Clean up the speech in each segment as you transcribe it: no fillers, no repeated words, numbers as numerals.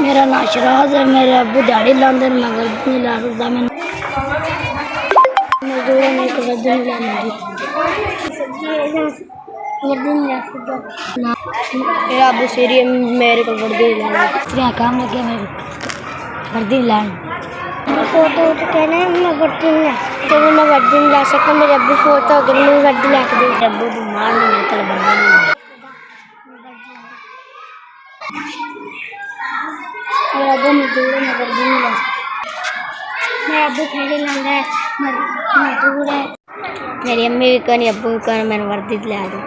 मेरा नाम शराज है। मेरे अबू दिहाड़ी लांदे मैं वर्दी नहीं ला सकता। मैं मजदूरों में वर्दी नहीं लानी मेरा अबू सीरी मेरे को वर्दी लाना काम लगे मेरे वर्दी लाना फोटो तो कहना है मैं वर्दी नहीं ला तो मैं वर्दी नहीं ला सकता। मेरे अबू फोटो अगर मैं वर्दी ला के दे अबू बीमार नहीं होता बंदा मेरा अबू मजदूर है। मैं वर्दी नहीं ला सकता। मेरा अबू थैली लाना है मजदूर है। मेरी अम्मी भी कहनी अबू भी कहना मैंने वर्दी ला दो।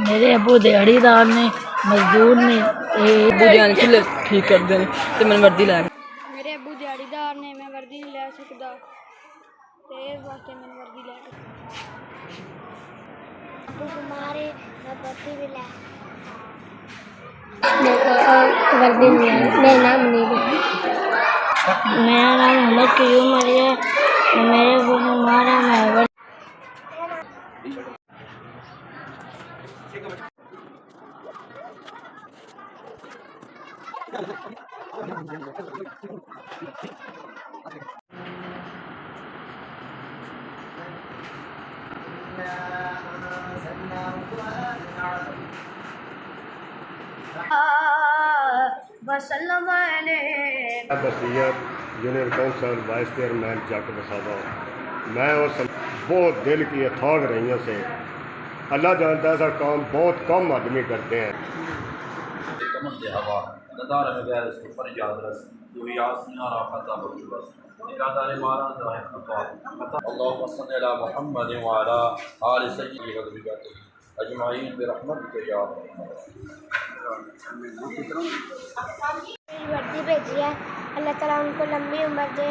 मेरे अबू दिहाड़ीदार ने मजदूर ने बुढ़िया चूल्हे ठीक कर देने तो मैं वर्दी लै मेरे अबू दिहाड़ीदार ने मैं वर्दी नहीं लै सकता ते इस वास्ते मैं वर्दी लै अबू बीमार है मैं वर्दी भी लै वर्दी नहीं है। मेरा नाम नहीं मेरा नाम मोहम्मद क्यूम अली है। मेरे अबू बीमार है मैं बसीयत यूनियन कौंसल वाइस चेयरमैन जट बसावा मैं उस बहुत दिल की अथाग रहियों से अल्लाह जानता है सर काम बहुत कम आदमी करते हैं। वर्दी भेजी है। अल्लाह ताला उनको लंबी उम्र दे।